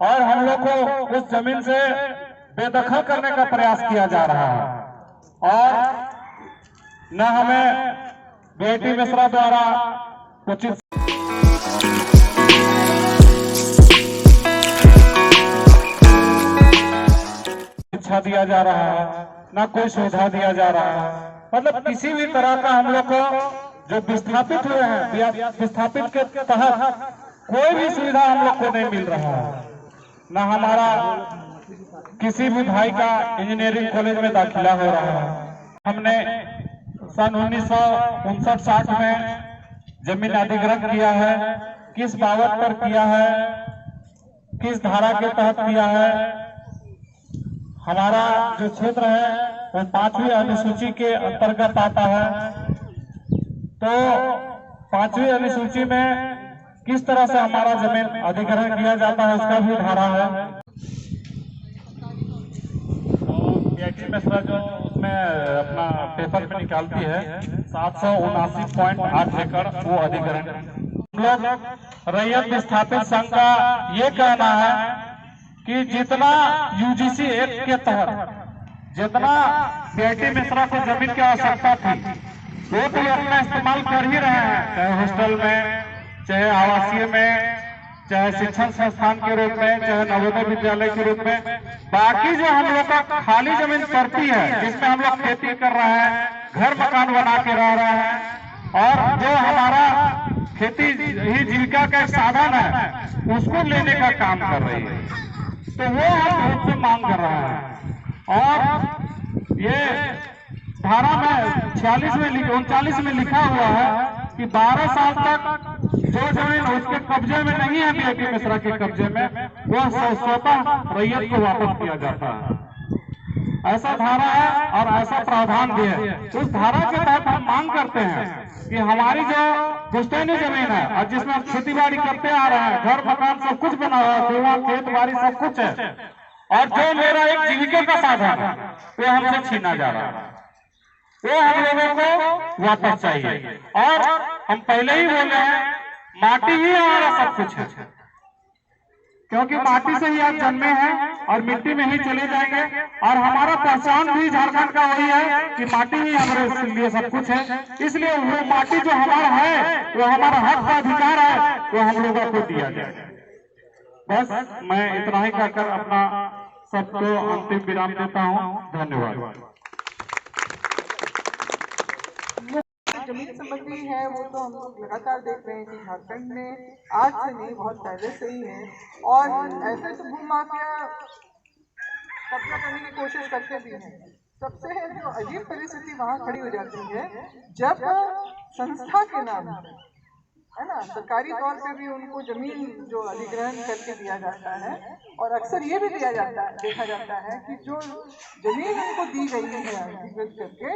और हम लोग को उस जमीन से बेदखल करने का प्रयास किया जा रहा है और न हमें बेटी मिश्रा द्वारा उचित शिक्षा दिया जा रहा है, न कोई सुविधा दिया जा रहा है। मतलब किसी भी तरह का हम लोग को जो विस्थापित हुए हैं, विस्थापित के तहत कोई भी सुविधा हम लोग को नहीं मिल रहा है। न हमारा किसी भी भाई का इंजीनियरिंग कॉलेज में दाखिला हो रहा है। हमने सन 1959-60 में जमीन अधिग्रहण किया है, किस बाबत पर किया है, किस धारा के तहत किया है। हमारा जो क्षेत्र है वो 5वीं अनुसूची के अंतर्गत आता है। तो 5वीं अनुसूची में किस तरह से हमारा जमीन अधिग्रहण किया जाता है उसका भी धारा है। बेटी मिश्रा जो उसमें अपना पेपर पे निकालती है 779.8 एकड़ वो अधिग्रहण। हम लोग रैयत विस्थापित संघ का ये कहना है कि जितना यूजीसी एक्ट के तहत जितना बेटी मिश्रा को जमीन की आवश्यकता थी वो तो अपना इस्तेमाल कर ही रहे हैं, चाहे हॉस्टल में, चाहे आवासीय में, चाहे शिक्षण संस्थान के रूप में, चाहे नवोदय विद्यालय के रूप में। बाकी जो हम लोग का खाली जमीन पड़ती है जिसमें हम लोग खेती कर रहे हैं, घर मकान बना के रह रहे हैं और जो हमारा खेती ही जीविका का एक साधन है उसको लेने का काम कर रही है, तो वो हम उनसे मांग कर रहे हैं। और ये धारा में 39 में लिखा हुआ है कि 12 साल तक जो जमीन उसके कब्जे में नहीं है, बेटी मिश्रा के कब्जे में, वह स्वतः रैयत को वापस किया जाता है। ऐसा धारा है और ऐसा प्रावधान भी है। उस धारा के तहत हम मांग करते हैं कि हमारी जो पुश्तैनी जमीन है और जिसमें हम खेती बाड़ी करते आ रहे हैं, घर मकान सब कुछ बना हुआ है, कुआं खेत बाड़ी सब कुछ है, और जो मेरा एक जीविका का साधन है वो हमसे छीना जा रहा है, वो हम लोगों को वापस चाहिए। और हम पहले ही बोले हैं माटी ही हमारा सब कुछ है, क्योंकि माटी से ही आप जन्मे हैं और मिट्टी में ही चले जाएंगे। और हमारा पहचान भी झारखंड का वही है कि माटी ही हमारे लिए सब कुछ है। इसलिए वो माटी जो हमारा है, वो हमारा हक का अधिकार है, वो हम लोगों को दिया जाए। बस मैं इतना ही कहकर अपना सबको अंतिम विराम देता हूँ। धन्यवाद। जमीन संबंधी है वो तो हम लोग लगातार देख रहे हैं कि झारखंड में आज से नहीं बहुत पहले से ही है, और ऐसे तो भूमाफिया कब्जा करने की कोशिश करते भी हैं। सबसे जो अजीब परिस्थिति वहाँ खड़ी हो जाती है जब संस्था के नाम है ना, सरकारी तौर पे भी उनको जमीन जो अधिग्रहण करके दिया जाता है, और अक्सर ये भी देखा जाता है कि जो जमीन उनको दी गई है अधिग्रहण करके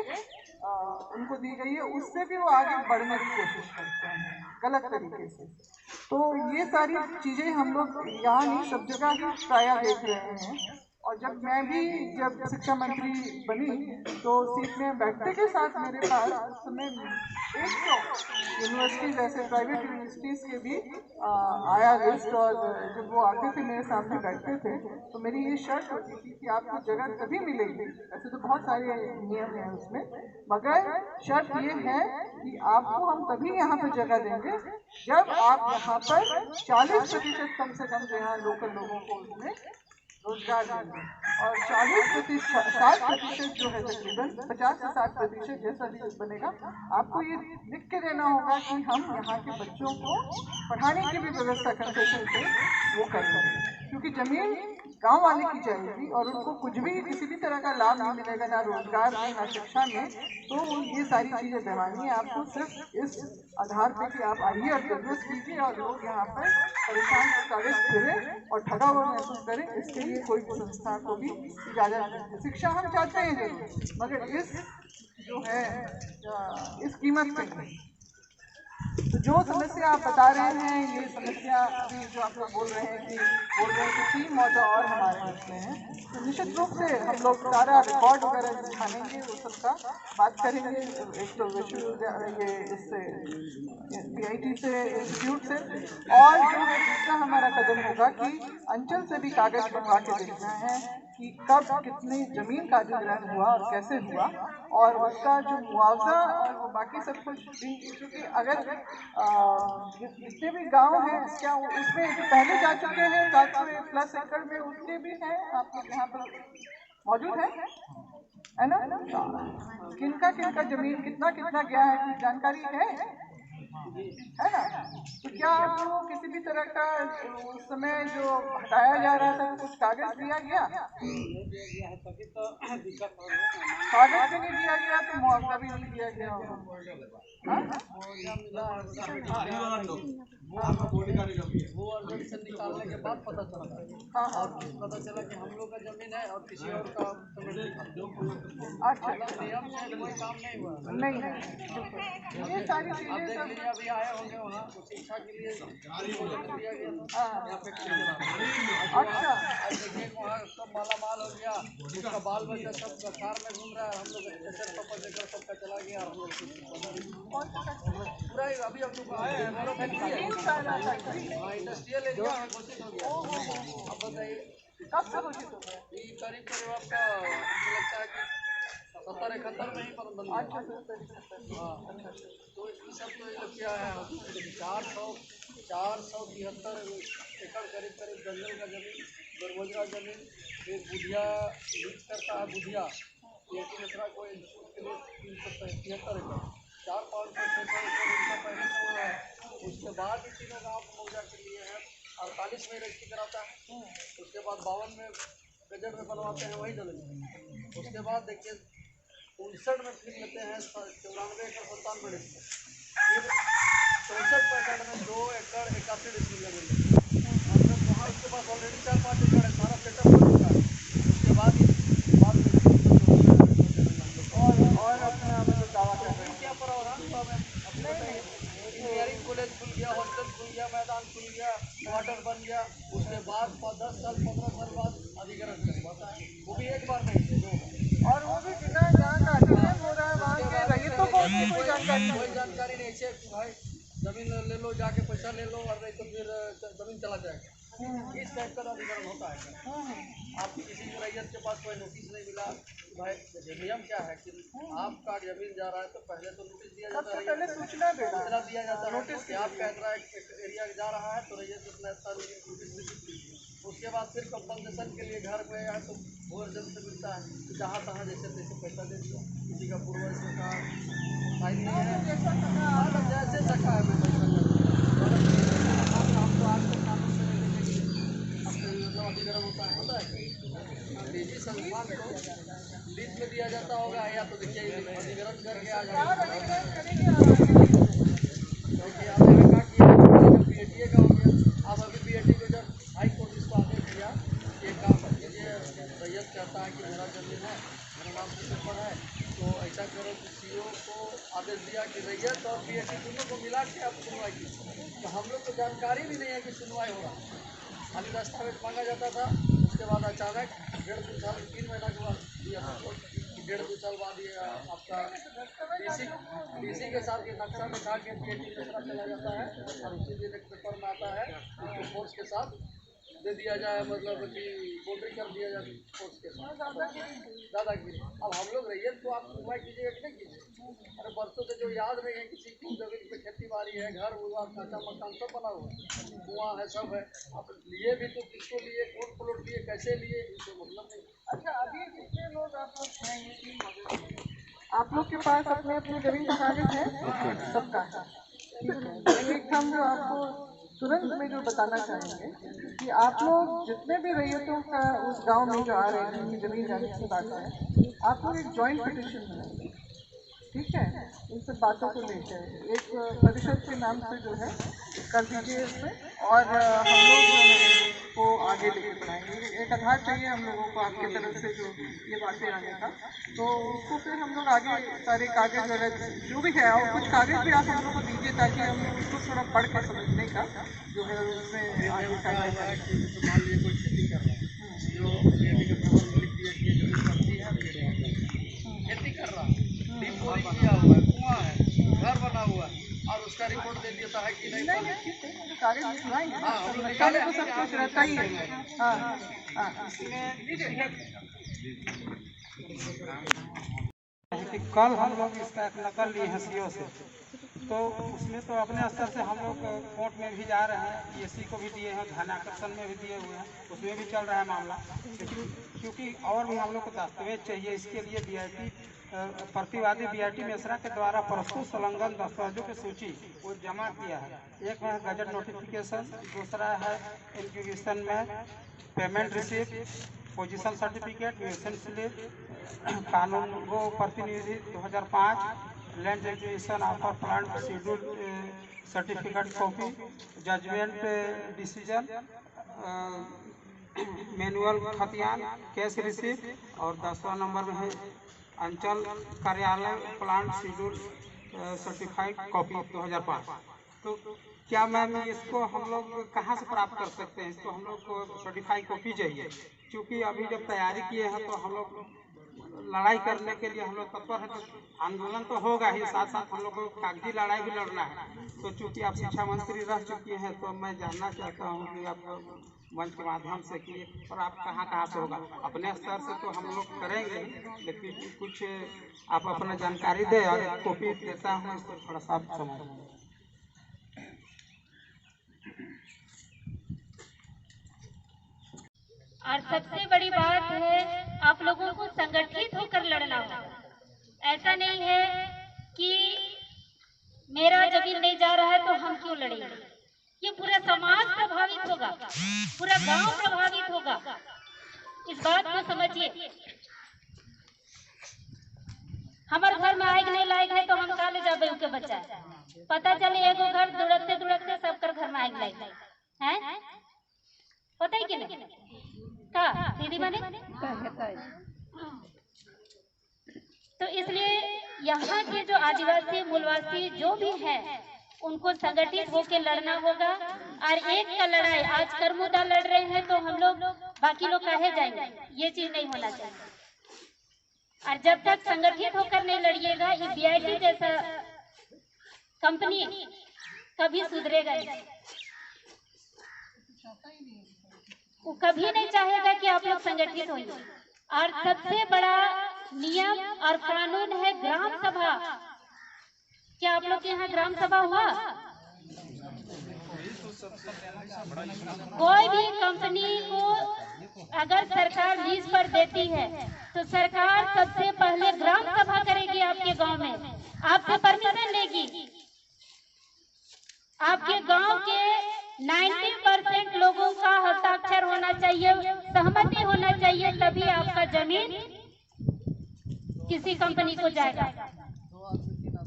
उनको दी गई है, उससे भी वो आगे बढ़ने की कोशिश करते हैं गलत तरीके से। तो ये सारी चीजें हम लोग यहाँ नहीं सब जगह ही प्रायः देख रहे हैं। और जब मैं भी शिक्षा मंत्री बनी तो सीट में बैठने के साथ मेरे पास उस समय 100 यूनिवर्सिटीज ऐसे प्राइवेट यूनिवर्सिटीज के भी आया लिस्ट, और जब वो आते थे मेरे सामने बैठते थे तो मेरी ये शर्त होती थी कि आपको जगह तभी मिलेगी। ऐसे तो बहुत सारे नियम हैं उसमें, मगर शर्त ये है कि आपको हम तभी यहाँ पर जगह देंगे जब आप यहाँ पर 40% कम से कम जो यहाँ लोकल लोगों को उसमें रोजगार देंगे, और 60% जो है तकरीबन 50 से 60% जैसा भी बनेगा, आपको ये लिख के देना होगा कि हम यहाँ के बच्चों को पढ़ाने की भी व्यवस्था कंसेशन से वो करेंगे, क्योंकि जमीन गांव वाले की जाएगी और उनको कुछ भी किसी भी तरह का लाभ नहीं मिलेगा, ना रोजगार में ना शिक्षा में। तो ये सारी चीजें दबानी है आपको सिर्फ इस आधार पे कि आप आइए और बिजनेस कीजिए और लोग यहाँ पर परेशान कागज फिरे और ठगा हुआ महसूस करें, इसके लिए कोई संस्था को भी इजाजत नहीं है। शिक्षा हम चाहते हैं जरूर, मगर इस जो है इस कीमत पे नहीं। तो जो समस्या आप बता रहे हैं, ये समस्या अभी जो आप लोग बोल रहे हैं कि 3 मौजा और हमारे हाथ में है। तो निश्चित रूप से हम लोग सारा रिकॉर्ड वगैरह दिखाएंगे, वो सबका बात करेंगे। एक तो ये इससे PIT से इंस्टीट्यूट से, और जो है दूसरा हमारा कदम होगा कि अंचल से भी कागज मंगवा के देखना है कि कब कितनी जमीन का अधिग्रहण हुआ और कैसे हुआ, और उसका जो मुआवजा और वो बाकी सब कुछ भी, क्योंकि अगर जितने भी गांव हैं क्या उसमें जो पहले जा चुके हैं 700+ एकड़ में, उसके भी हैं आप लोग यहाँ पर मौजूद है ना? किनका किनका जमीन कितना कितना गया है, कुछ जानकारी है ना? तो क्या आप लोगों को किसी भी तरह का उस समय जो हटाया जा रहा था कुछ कागज दिया गया? कागज भी नहीं दिया गया तो मुआवजा भी नहीं दिया गया होगा। वो अर्जन से निकालने के बाद पता चला, और पता चला कि हम लोग का जमीन है और किसी और का अच्छा, नियम से कोई काम नहीं हुआ। नहीं है ये सारी आप चीजें देख सब। लीजिए, अभी आए होंगे वहाँ कुछ शिक्षा के लिए दिया गया था, यहाँ फैक्ट्री चला। अच्छा, आज देखिए वहाँ सब माला माल हो गया, उसका बाल बच्चा सब कार में घूम रहा है, हम लोग देकर सबका चला गया। हम लोग पूरा अभी हम लोग आए हैं, मेरा फैक्ट्री है, इंडस्ट्रियल एरिया घोषित हो गया। अब बताइए कब से घोषित हो गया? ये करीब करीब आपका मुझे लगता है कि 70-71 में ही पर बन गया। हाँ, तो ये सब तो ये लोग क्या है, 473 एकड़ करीब करीब जंगल का जमीन, बेरोजगार जमीन, फिर बुधिया लीज करता है, बुधिया PIT मिश्रा को के लिए 373 एकड़, 400-500 एकड़ उनका पहले से हुआ है। उसके बाद भी तीनों गाँव को मुआवजा के लिए है, 48 में रजिस्ट्री कराता है, उसके बाद 52 में गजट में बनवाते हैं, वही डले। उसके बाद देखिए 59 में फिर लेते हैं 94 एकड़ 97 डिस्ट्रिक्ट, फिर 64-65 में 2 एकड़ 81 डिस्ट्रिक्ट जमीन मतलब वहाँ उसके पास ऑलरेडी 4-5 एकड़ है, सारा सेटअप हो चुका है। उसके बाद ही और अपना मतलब दावा कर रहे हैं क्या प्रावधान हुआ मैम अपने बताइए। इंजीनियरिंग कॉलेज खुल गया, हॉस्टल खुल गया, मैदान खुल गया, क्वार्टर बन गया, उसके बाद 10 साल 15 साल बाद अधिग्रहण करवाता है, वो भी एक बार नहीं, 2 बार। और वो भी बिना जहाँ का अधिग्रहण हो रहा है वहाँ के रईयतों को उसकी कोई जानकारी नहीं। कोई जानकारी नहीं है, भाई जमीन ले लो, जाके पैसा ले लो, और नहीं तो फिर जमीन चला जाएगा। इस टाइप का अधिग्रहण होता है। आप किसी रैयत के पास कोई नोटिस नहीं मिला, भाई नियम क्या है कि आपका जमीन जा रहा है तो पहले तो नोटिस दिया जाता है, पहले सूचना दिया जाता है नोटिस कि आपका इतना एरिया जा रहा है तो रैयत इतना नोटिस दीजिए। उसके बाद फिर कंपनसेशन के लिए घर में है तो भूअर्जन से मिलता है, तो जहाँ तहाँ जैसे तैसे पैसा दे दिया, किसी का पूर्वज का साइन नहीं है, जैसे सका है हम तो आज तक कानून से नहीं देखेंगे, मतलब अधिग्रहण होता है निजी संस्थान को लीज में दिया जाता होगा, या तो देखिए अधिग्रहण करके आ जाएगा। क्योंकि आप यहाँ कहा कि PIT का हो गया, अब अभी PIT को जब हाई कोर्ट इसको आदेश दिया, एक काम कर लीजिए, रैयत कहता है कि मेरा जमीन है, मेरा नाम से पेपर है, तो ऐसा करो कि CO को आदेश दिया कि रैयत और PIT दोनों को मिला के आप सुनवाई की। तो हम लोग को जानकारी भी नहीं है कि सुनवाई हो रहा है, खाली दस्तावेज मांगा जाता था। उसके बाद अचानक 1.5-2 साल 3 महीना के बाद दिया, 1.5-2 साल बाद ये आपका DC के साथ ये नक्शा में खा के PIT दूसरा चला जाता है, और उसी दिन एक पेपर में आता है उसको फोर्स के साथ दे दिया जाए, मतलब कि बाउंड्री कर दिया जाए फोर्स के साथ, दादागिरी। अब हम लोग रैयत को आप सुनवाई कीजिएगा कि नहीं कीजिए? अरे बरसों से जो याद नहीं है किसी की जमीन पे खेती बाड़ी है, घर हुआ, काचा मकान सब बना हुआ है, कुआं है, सब है, अब लिए भी तो किसको लिए, कौन प्लॉट लिए, कैसे लिए, इनसे मतलब नहीं। अच्छा, अभी जितने लोग आप लोग हैं, आप लोग के पास अपने अपने जमीन का कागज है सबका? एक हम जो आपको तुरंत में जो बताना चाहेंगे कि आप लोग जितने भी रैयतों का उस गांव में जो आ रहे हैं जिनकी जमीन जाने की बात है, आप लोग एक जॉइंट पिटिशन बनाएंगे, ठीक है? इन सब बातों को लेकर एक परिषद के नाम से जो है कर दीजिए इसमें, और हम लोग जो है को आगे लेके बढ़ाएंगे। एक आधार चाहिए हम लोगों को आपकी तरफ से जो ये बातें आने का, तो उसको फिर हम लोग आगे सारे कागज वगैरह जो भी है, और कुछ कागज भी आप हम लोग को दीजिए ताकि हम लोग उसको थोड़ा पढ़ के समझने का जो है उसमें आगे मान लीजिए कोई खेती कर रहा है, कल को सब कुछ रहता ही है। हाँ हाँ कि कल हम लोग इसका एक नकल लिए हैं सीओ से, तो उसमें तो अपने स्तर से हम लोग कोर्ट में भी जा रहे हैं, एसी को भी दिए हैं, ध्यानाकर्षण में भी दिए हुए हैं, उसमें भी चल रहा है मामला। क्योंकि और भी हम लोग को दस्तावेज चाहिए, इसके लिए बीआईटी प्रतिवादी बीआईटी मिश्रा के द्वारा प्रस्तुत संलग्न दस्तावेजों की सूची वो जमा किया है। एक है गजट नोटिफिकेशन, दूसरा है इंक्यूबेशन में payment receipt, position certificate, mutation slip, कानून वो प्रतिनिधि 2005, land acquisition offer plan schedule certificate copy, judgment decision, manual खतियान, कैश रिसिप्ट, और 10वां नंबर में है अंचल कार्यालय प्लान शेड्यूल सर्टिफाइड कॉपी 2005। तो क्या मैम इसको हम लोग कहाँ से प्राप्त कर सकते हैं? इसको हम लोग को सर्टिफाइड कॉपी चाहिए, क्योंकि अभी जब तैयारी किए हैं तो हम लोग लड़ाई करने के लिए हम लोग तत्पर हैं। तो आंदोलन तो होगा ही, साथ साथ हम लोग को कागजी लड़ाई भी लड़ना है। तो चूँकि आप शिक्षा मंत्री रह चुकी हैं, तो मैं जानना चाहता हूँ कि आप मंच के माध्यम से कि और आप कहाँ से होगा। अपने स्तर से तो हम लोग करेंगे, लेकिन कुछ आप अपना जानकारी दें और एक कॉपी देता हूँ, इसको थोड़ा सा आप समझ। और सबसे बड़ी बात है, आप लोगों को संगठित होकर लड़ना होगा। ऐसा नहीं है कि मेरा जमीन नहीं जा रहा है तो हम क्यों लड़ेंगे। ये पूरा समाज प्रभावित होगा, पूरा गांव प्रभावित होगा। इस बात को समझिए। हमारे घर में आग नहीं लायक है तो हम कहा ले जाबे के बच्चा, पता चले एगो घर दुड़कते दुड़कते सबकर घर में आग लायक है। पता है कि नहीं का दीदी माने? तो इसलिए यहाँ के जो आदिवासी मूलवासी जो भी है उनको संगठित होकर लड़ना होगा। और एक का लड़ाई आज करमुदा लड़ रहे हैं तो हम लोग बाकी लोग काहे जाएंगे, ये चीज नहीं होना चाहिए। और जब तक संगठित होकर नहीं लड़िएगा, ये बीआईटी जैसा कंपनी कभी सुधरेगा नहीं। वो कभी नहीं चाहेगा कि आप लोग संगठित होइए। और सबसे बड़ा नियम और कानून है ग्राम सभा। क्या आप लोग के यहाँ ग्राम सभा हुआ? कोई भी कंपनी को अगर सरकार लीज पर देती है तो सरकार सबसे पहले ग्राम सभा करेगी आपके गांव में, आपसे परमिशन लेगी। आपके गांव के 90% लोगों का हस्ताक्षर होना चाहिए, सहमति होना चाहिए, तभी आपका जमीन किसी कंपनी को जाएगा।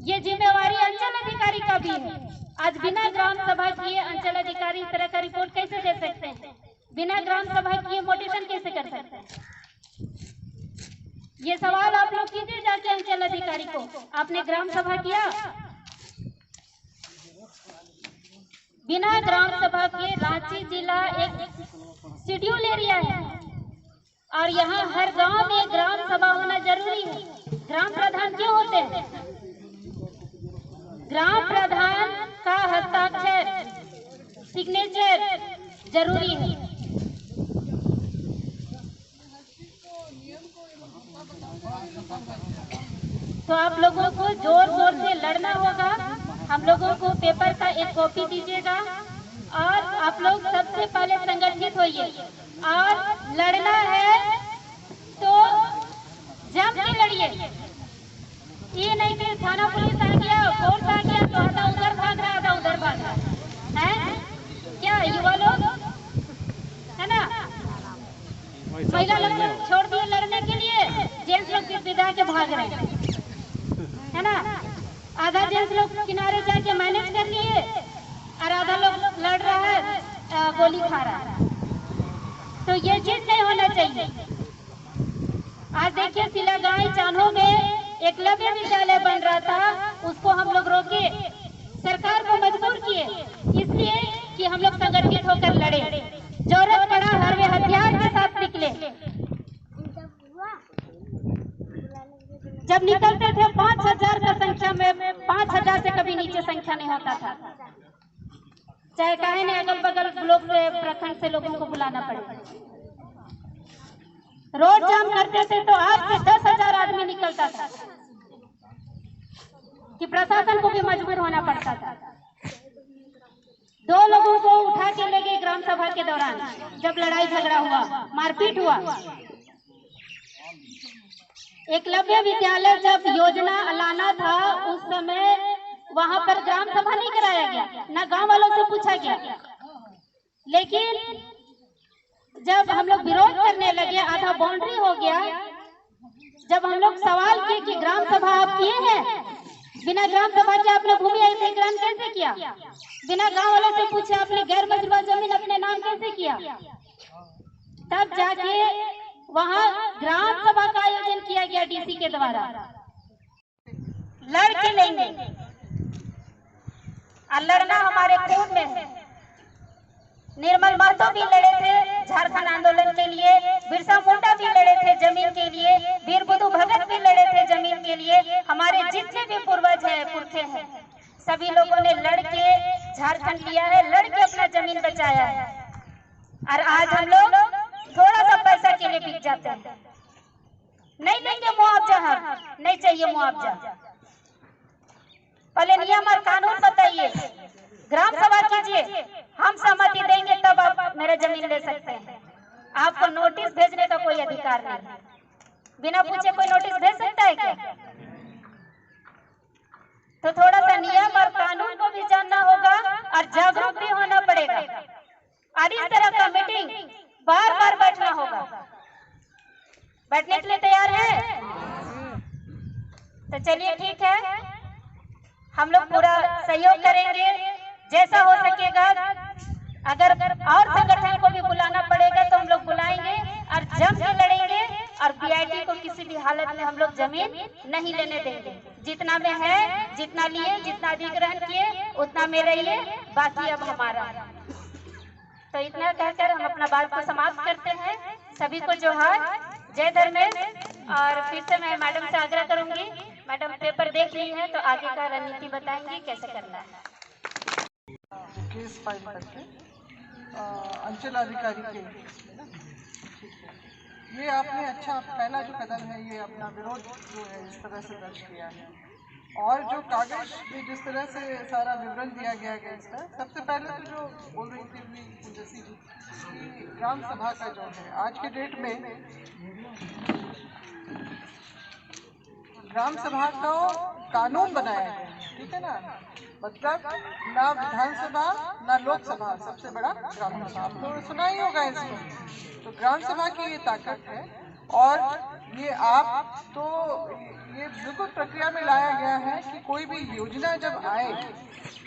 ये जिम्मेवारी अंचल अधिकारी का भी है। आज बिना ग्राम सभा किए अंचल अधिकारी इस तरह का रिपोर्ट कैसे दे सकते हैं? बिना ग्राम सभा किए मोटेशन कैसे कर सकते हैं? ये सवाल आप लोग कीजिए जाके अंचल अधिकारी को, आपने ग्राम सभा किया? बिना ग्राम सभा के रांची जिला एक शेड्यूल एरिया है और यहाँ हर गांव में ग्राम सभा होना जरूरी है। ग्राम प्रधान क्यों होते हैं? ग्राम प्रधान का हस्ताक्षर, सिग्नेचर जरूरी है। तो आप लोगों को जोर जोर से लड़ना होगा। हम लोगों को पेपर का एक कॉपी दीजिएगा और आप लोग सबसे पहले संगठित होइए। और लड़ना है तो जम के लड़िए। ये नहीं कि थाना पुलिस आ गया, कोर्ट आ गया तो आधा उधर भाग रहा, आधा उधर भाग रहा है। क्या युवा लोग है ना, महिला लोग छोड़ दिए लड़ने के लिए, जेंट्स लोग विदा के भाग रहे है ना। आधा जेंट्स लोग किनारे जाके मैनेज कर लिए और आधा लोग लड़ रहा है, गोली खा रहा है। तो ये चीज नहीं होना चाहिए। आज देखिए सिलागाई चान्हो में एकलव्य विद्यालय बन रहा था, उसको हम लोग रोके, सरकार को मजबूर किए, इसलिए कि हम लोग संगठित होकर लड़े। जरूरत पड़ा हर वे हथियार के साथ निकले। जब निकलते थे 5000 का संख्या में, 5000 से कभी नीचे संख्या नहीं होता था। चाहे काहे ने अगल बगल ब्लॉक से प्रखंड से लोगों को बुलाना पड़े। रोड जाम करते थे तो 8 से 10,000 आदमी निकलता था कि प्रशासन को भी मजबूर होना पड़ता था। 2 लोगों को उठा के ले गए ग्राम सभा के दौरान, जब लड़ाई झगड़ा हुआ, मारपीट हुआ। एकलव्य विद्यालय जब योजना लाना था उस समय वहां पर ग्राम सभा नहीं कराया गया, ना गांव वालों से पूछा गया। लेकिन जब हम लोग विरोध करने लगे, आधा बाउंड्री हो गया, जब हम लोग सवाल किए कि ग्राम सभा आप किए हैं, बिना ग्राम सभा के आपने भूमि अधिग्रहण कैसे किया, बिना गांव वालों से पूछे आपने गैर मजबूर जमीन अपने नाम कैसे किया, तब जाके वहां ग्राम सभा का आयोजन किया गया डीसी के द्वारा। लड़ के लेंगे और लड़ना हमारे खून में है। निर्मल महतो भी लड़े थे झारखंड आंदोलन के लिए, बिरसा मुंडा भी लड़े थे जमीन के लिए, वीर बुद्धू भगत भी लड़े थे जमीन के लिए। हमारे जितने भी पूर्वज हैं, पुरखे हैं, सभी लोगों ने लड़ के झारखंड लिया है, लड़ के अपना जमीन बचाया है। और आज हम लोग थोड़ा सा पैसा के लिए बिक जाते हैं। नहीं देंगे मुआवजा, हम नहीं चाहिए मुआवजा। पहले नियम और कानून बताइए, ग्राम सभा कीजिए, हम सहमति देंगे तब आप मेरा जमीन ले सकते हैं। आपको नोटिस भेजने का कोई अधिकार नहीं, बिना पूछे कोई नोटिस भेज सकता है क्या? तो थोड़ा सा नियम और कानून को भी जानना होगा और जागरूक भी होना पड़ेगा। और इस तरह का मीटिंग बार बार बैठना होगा। बैठने के लिए तैयार है? तो चलिए ठीक है, हम लोग पूरा सहयोग करेंगे जैसा हो सकेगा। अगर और संगठन को भी बुलाना पड़ेगा तो हम लोग बुलाएंगे और जम के लड़ेंगे। और बीआईटी को किसी भी हालत में हम लोग जमीन नहीं लेने देंगे। जितना में है, जितना लिए, जितना अधिग्रहण किए उतना में रहिए, बाकी अब हमारा है। तो इतना कहकर हम अपना बात को समाप्त करते हैं। सभी को जोहार, जय धर्मेश। और फिर से मैं मैडम से आग्रह करूंगी, मैडम पेपर देख ली है तो आगे का रणनीति बताएंगी कैसे करना है। केस फाइल करके अंचल अधिकारी के, ये आपने अच्छा पहला जो कदम है, ये अपना विरोध जो है इस तरह से दर्ज किया है। और जो कागज में जिस तरह से सारा विवरण दिया गया है इसका, सबसे पहले तो जो बोल रही थी जैसी कि ग्राम सभा का जो है आज के डेट में ग्राम सभा का कानून बनाया है, ठीक है ना। मतलब ना विधानसभा ना लोकसभा, सबसे बड़ा ग्राम सभा, आपको सुना ही होगा इसको। तो ग्राम सभा की ये ताकत है। और ये आप तो ये बिल्कुल प्रक्रिया में लाया गया है कि कोई भी योजना जब आए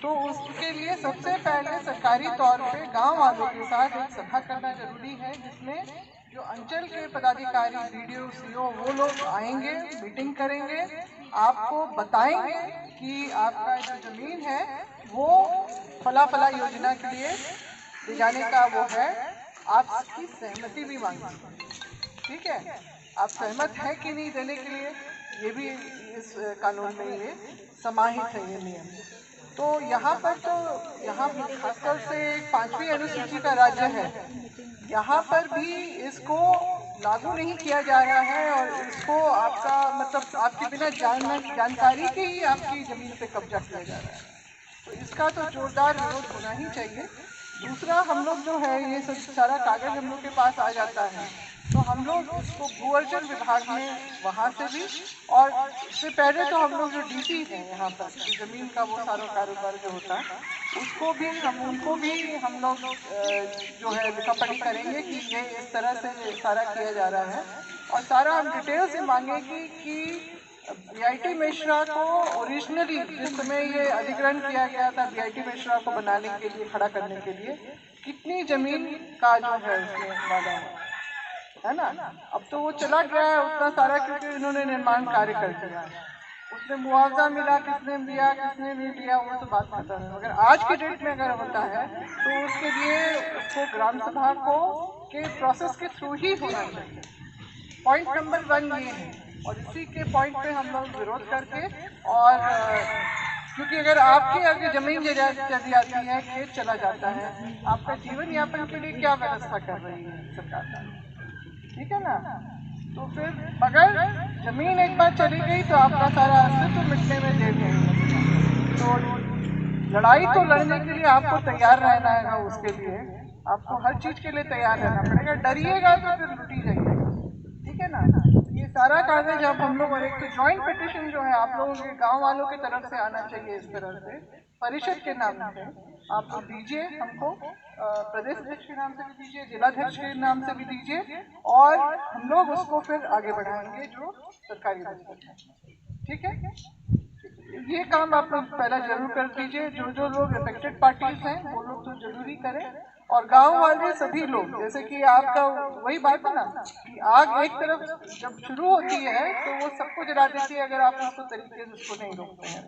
तो उसके लिए सबसे पहले सरकारी तौर पे गांव वालों के साथ एक सभा करना जरूरी है, जिसमें जो अंचल के पदाधिकारी, बीडीओ, सीओ, वो लोग आएंगे, मीटिंग करेंगे, आपको बताएंगे कि आपका जो जमीन है वो फला फला योजना के लिए ले जाने का वो है। आप इसकी सहमति भी मांगेंगे, ठीक है। आप सहमत हैं कि नहीं देने के लिए, ये भी इस कानून में ये समाहित है ये नियम। तो यहाँ पर तो यहाँ खासतौर से 5वीं अनुसूची का राज्य है, यहाँ पर भी इसको लागू नहीं किया जा रहा है। और इसको आपका मतलब आपके बिना जानकारी के ही आपकी ज़मीन पे कब्जा किया जा रहा है। तो इसका तो जोरदार विरोध होना ही चाहिए। दूसरा, हम लोग जो है ये सब सारा कागज हम लोग के पास आ जाता है तो हम लोग उसको भू-अर्जन विभाग में वहाँ से भी, और इससे पहले तो हम लोग जो डीसी हैं यहाँ पर ज़मीन का वो सारा कारोबार जो होता है उसको भी उनको भी हम लोग जो है लिखा-पढ़ी करेंगे कि ये इस तरह से सारा किया जा रहा है। और सारा हम डिटेल से मांगेंगे कि बीआईटी मिश्रा को ओरिजिनली जिस समय ये अधिग्रहण किया गया था बीआईटी मिश्रा को बनाने के लिए, खड़ा करने के लिए, कितनी जमीन का जो है उसमें वादा है ना। अब तो वो चला गया है उतना सारा, क्योंकि इन्होंने निर्माण कार्य कर दिया है। उसमें मुआवजा मिला, किसने दिया किसने नहीं दिया वो तो बात खत्म है। मगर आज के डेट में अगर होता है तो उसके लिए उसको ग्राम सभा को के प्रोसेस के थ्रू ही होना चाहिए। पॉइंट नंबर 1 ये है। और इसी के पॉइंट पे हम लोग विरोध करके और क्योंकि अगर आपकी आगे जमीन चली जाती है, खेत चला जाता है, आपका जीवन यापन के लिए क्या व्यवस्था कर रही है सरकार? ठीक है ना? तो फिर अगर जमीन एक बार चली गई तो आपका सारा अस्तित्व मिटने में देर नहीं लगेगा। तो लड़ाई तो लड़ने के लिए आपको तैयार रहना है, उसके लिए आपको हर चीज के लिए तैयार रहना पड़ेगा। डरिएगा तो फिर लुटी जाइएगा। ठीक है ना? ये सारा कागज अब हम लोग, और एक तो ज्वाइंट पिटिशन जो है आप लोगों के गांव वालों की तरफ से आना चाहिए, इस तरह से परिषद के नाम से आप लोग दीजिए हमको, प्रदेश अध्यक्ष के नाम से भी दीजिए, जिलाध्यक्ष के नाम से भी दीजिए, और हम लोग उसको फिर आगे बढ़ाएंगे जो सरकारी दफ्तर है। ठीक है? ये काम आप लोग पहला जरूर कर दीजिए। जो लोग अफेक्टेड पार्टीज हैं वो लोग तो जरूरी करें, और गांव वाले सभी लोग, जैसे कि आपका वही बात है ना कि आग एक तरफ जब शुरू होती है तो वो सबको जला देती है अगर आप उसको तरीके से उसको नहीं रोकते हैं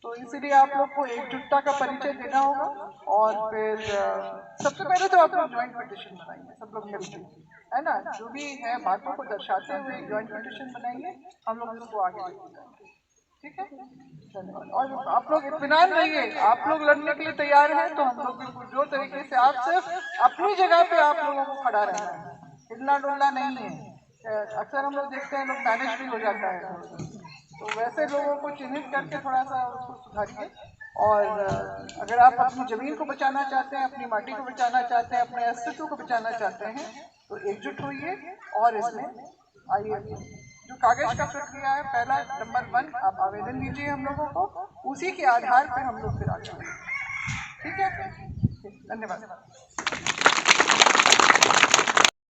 तो इसीलिए आप लोग को एकजुटता का परिचय देना होगा। और फिर सबसे पहले तो आप लोग ज्वाइंट पिटिशन बनाइए, सब लोग मिलकर, है ना? जो भी है बातों को दर्शाते हुए ज्वाइंट पिटिशन बनाइए, हम लोग उसको आगे बढ़ाएंगे। ठीक है? धन्यवाद। और आप लोग इत्मीनान रहिए, आप लोग लड़ने के लिए तैयार हैं तो हम लोग बिल्कुल जो तरीके से, आप सिर्फ अपनी जगह पे आप लोगों को खड़ा रहना है, हिलना डुलना नहीं है। अक्सर हम लोग देखते हैं लोग मैनेज भी हो जाता है, तो वैसे लोगों को चिन्हित करके थोड़ा सा उसको सुधारिए। और अगर आप अपनी जमीन को बचाना चाहते हैं, अपनी माटी को बचाना चाहते हैं, अपने अस्तित्व को बचाना चाहते हैं, तो एकजुट होइए और इसमें आइए। जो कागज का प्रक्रिया है, पहला नंबर 1 आप आवेदन दीजिए हम लोगों को, उसी के आधार पर हम लोग फिर आगे बढ़ेंगे। ठीक है? धन्यवाद।